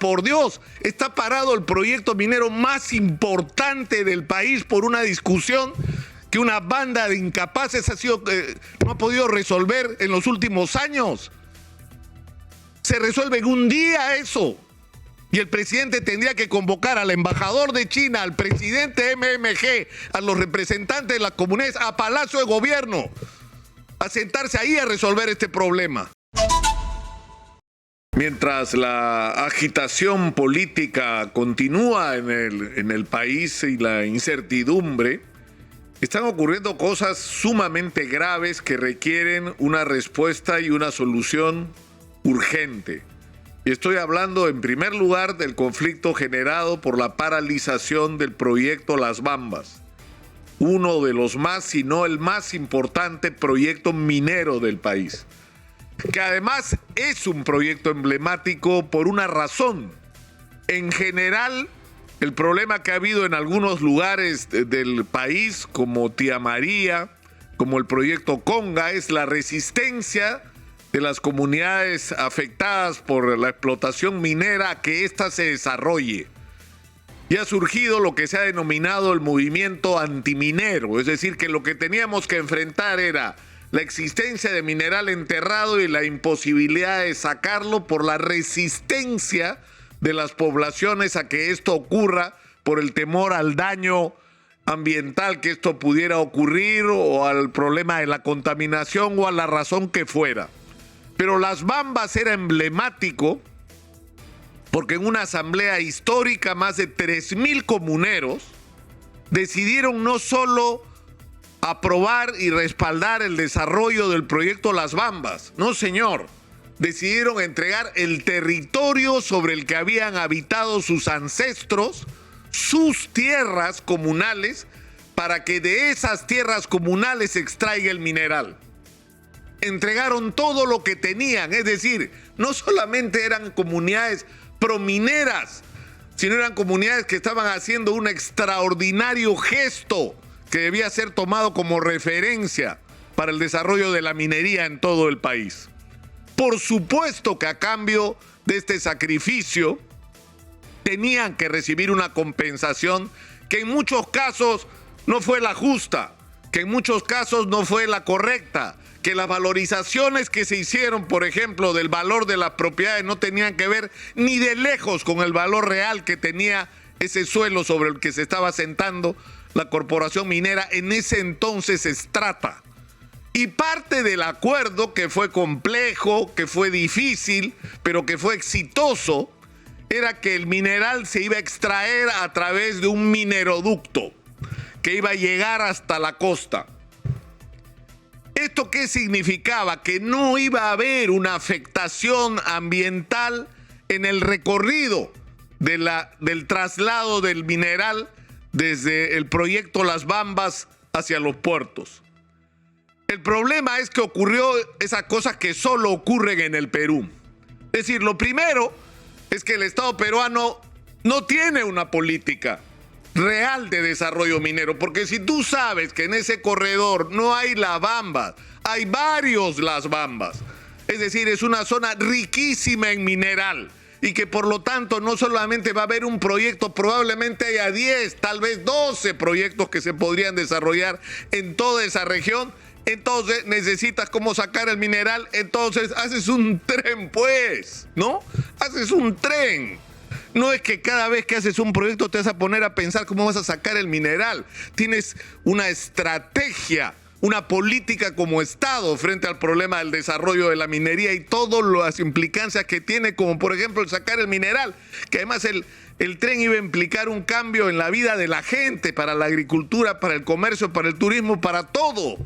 por Dios, está parado el proyecto minero más importante del país por una discusión que una banda de incapaces no ha podido resolver en los últimos años. Se resuelve en un día eso. Y el presidente tendría que convocar al embajador de China, al presidente de MMG, a los representantes de las comunidades, a Palacio de Gobierno, a sentarse ahí a resolver este problema. Mientras la agitación política continúa en el país y la incertidumbre, están ocurriendo cosas sumamente graves que requieren una respuesta y una solución urgente. Y estoy hablando en primer lugar del conflicto generado por la paralización del proyecto Las Bambas, uno de los más, si no el más importante proyecto minero del país, que además es un proyecto emblemático por una razón. En general, el problema que ha habido en algunos lugares del país, como Tía María, como el proyecto Conga, es la resistencia de las comunidades afectadas por la explotación minera a que ésta se desarrolle. Y ha surgido lo que se ha denominado el movimiento antiminero, es decir, que lo que teníamos que enfrentar era la existencia de mineral enterrado y la imposibilidad de sacarlo por la resistencia de las poblaciones a que esto ocurra, por el temor al daño ambiental que esto pudiera ocurrir o al problema de la contaminación o a la razón que fuera. Pero Las Bambas era emblemático porque en una asamblea histórica más de 3,000 comuneros decidieron no solo aprobar y respaldar el desarrollo del proyecto Las Bambas, no señor, decidieron entregar el territorio sobre el que habían habitado sus ancestros, sus tierras comunales, para que de esas tierras comunales se extraiga el mineral. Entregaron todo lo que tenían, es decir, no solamente eran comunidades promineras, sino eran comunidades que estaban haciendo un extraordinario gesto que debía ser tomado como referencia para el desarrollo de la minería en todo el país. Por supuesto que a cambio de este sacrificio tenían que recibir una compensación que en muchos casos no fue la justa, que en muchos casos no fue la correcta, que las valorizaciones que se hicieron, por ejemplo, del valor de las propiedades no tenían que ver ni de lejos con el valor real que tenía ese suelo sobre el que se estaba asentando la corporación minera en ese entonces Extrata. Y parte del acuerdo, que fue complejo, que fue difícil, pero que fue exitoso, era que el mineral se iba a extraer a través de un mineroducto que iba a llegar hasta la costa. ¿Esto qué significaba? Que no iba a haber una afectación ambiental en el recorrido del traslado del mineral desde el proyecto Las Bambas hacia los puertos. El problema es que ocurrió esas cosas que solo ocurren en el Perú. Es decir, lo primero es que el Estado peruano no tiene una política real de desarrollo minero, porque si tú sabes que en ese corredor no hay Las Bambas, hay varios Las Bambas, es decir, es una zona riquísima en mineral y que por lo tanto no solamente va a haber un proyecto, probablemente haya 10, tal vez 12 proyectos que se podrían desarrollar en toda esa región. Entonces necesitas cómo sacar el mineral, entonces haces un tren, pues, ¿no? Haces un tren. No es que cada vez que haces un proyecto te vas a poner a pensar cómo vas a sacar el mineral. Tienes una estrategia, una política como Estado frente al problema del desarrollo de la minería y todas las implicancias que tiene, como por ejemplo el sacar el mineral, que además el tren iba a implicar un cambio en la vida de la gente, para la agricultura, para el comercio, para el turismo, para todo.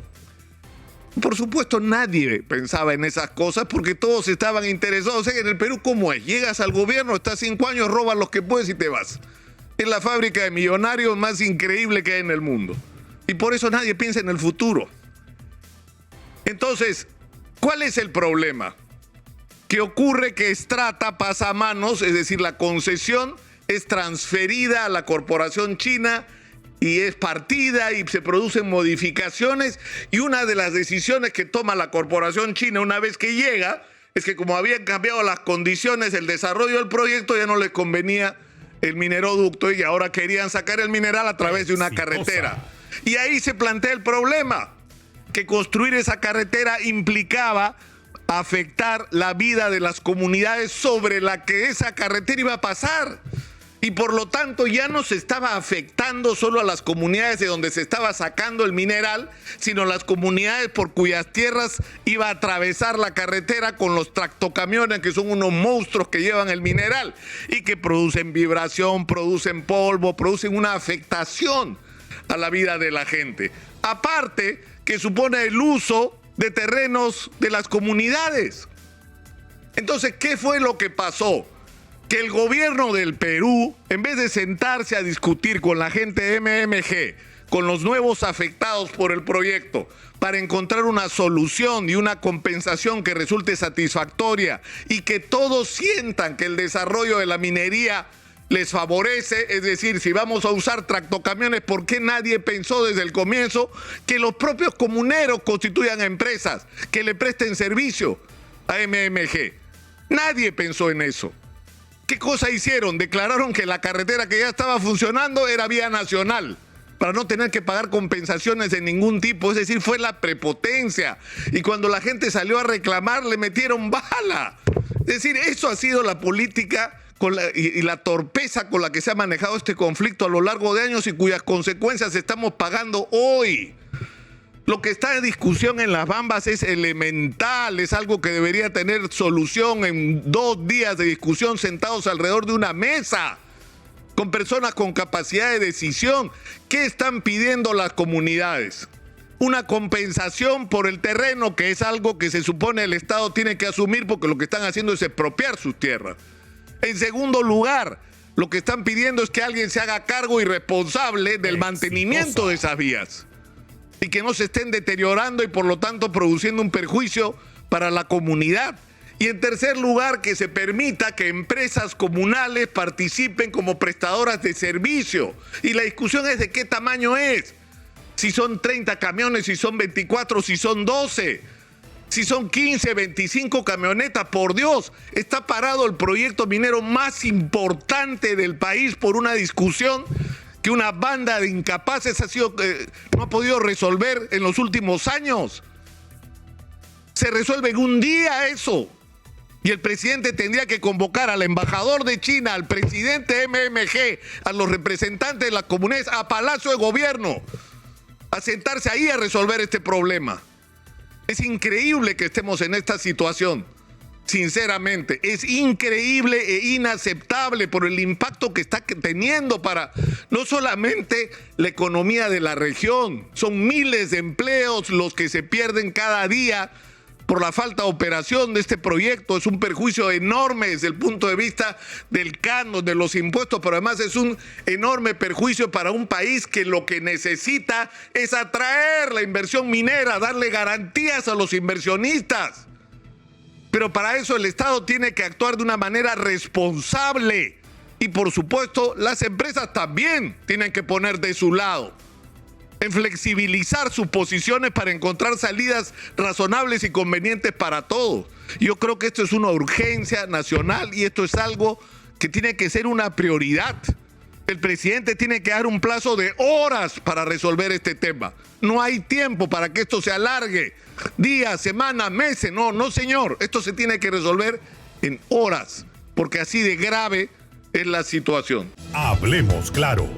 Por supuesto, nadie pensaba en esas cosas porque todos estaban interesados en el Perú. ¿Cómo es? Llegas al gobierno, estás 5 años, robas los que puedes y te vas. Es la fábrica de millonarios más increíble que hay en el mundo. Y por eso nadie piensa en el futuro. Entonces, ¿cuál es el problema? Que ocurre que Extrata pasa a manos, es decir, la concesión es transferida a la corporación china y es partida y se producen modificaciones, y una de las decisiones que toma la corporación china una vez que llega es que como habían cambiado las condiciones del desarrollo del proyecto, ya no les convenía el mineroducto y ahora querían sacar el mineral a través de una carretera. Y ahí se plantea el problema, que construir esa carretera implicaba afectar la vida de las comunidades sobre la que esa carretera iba a pasar. Y por lo tanto ya no se estaba afectando solo a las comunidades de donde se estaba sacando el mineral, sino las comunidades por cuyas tierras iba a atravesar la carretera con los tractocamiones, que son unos monstruos que llevan el mineral y que producen vibración, producen polvo, producen una afectación a la vida de la gente. Aparte que supone el uso de terrenos de las comunidades. Entonces, ¿qué fue lo que pasó? Que el gobierno del Perú, en vez de sentarse a discutir con la gente de MMG, con los nuevos afectados por el proyecto, para encontrar una solución y una compensación que resulte satisfactoria y que todos sientan que el desarrollo de la minería les favorece, es decir, si vamos a usar tractocamiones, ¿por qué nadie pensó desde el comienzo que los propios comuneros constituyan empresas que le presten servicio a MMG? Nadie pensó en eso. ¿Qué cosa hicieron? Declararon que la carretera que ya estaba funcionando era vía nacional para no tener que pagar compensaciones de ningún tipo. Es decir, fue la prepotencia. Y cuando la gente salió a reclamar, le metieron bala. Es decir, eso ha sido la política y la torpeza con la que se ha manejado este conflicto a lo largo de años y cuyas consecuencias estamos pagando hoy. Lo que está en discusión en Las Bambas es elemental, es algo que debería tener solución en 2 días de discusión sentados alrededor de una mesa, con personas con capacidad de decisión. ¿Qué están pidiendo las comunidades? Una compensación por el terreno, que es algo que se supone el Estado tiene que asumir porque lo que están haciendo es expropiar sus tierras. En segundo lugar, lo que están pidiendo es que alguien se haga cargo y responsable del mantenimiento de esas vías y que no se estén deteriorando y por lo tanto produciendo un perjuicio para la comunidad. Y en tercer lugar, que se permita que empresas comunales participen como prestadoras de servicio. Y la discusión es de qué tamaño es. Si son 30 camiones, si son 24, si son 12, si son 15, 25 camionetas, por Dios. Está parado el proyecto minero más importante del país por una discusión que una banda de incapaces no ha podido resolver en los últimos años. Se resuelve en un día eso. Y el presidente tendría que convocar al embajador de China, al presidente de MMG, a los representantes de las comunidades, a Palacio de Gobierno, a sentarse ahí a resolver este problema. Es increíble que estemos en esta situación. Sinceramente, es increíble e inaceptable por el impacto que está teniendo para no solamente la economía de la región, son miles de empleos los que se pierden cada día por la falta de operación de este proyecto. Es un perjuicio enorme desde el punto de vista del canon, de los impuestos, pero además es un enorme perjuicio para un país que lo que necesita es atraer la inversión minera, darle garantías a los inversionistas. Pero para eso el Estado tiene que actuar de una manera responsable y por supuesto las empresas también tienen que poner de su lado en flexibilizar sus posiciones para encontrar salidas razonables y convenientes para todos. Yo creo que esto es una urgencia nacional y esto es algo que tiene que ser una prioridad. El presidente tiene que dar un plazo de horas para resolver este tema. No hay tiempo para que esto se alargue días, semanas, meses. No, señor. Esto se tiene que resolver en horas, porque así de grave es la situación. Hablemos claro.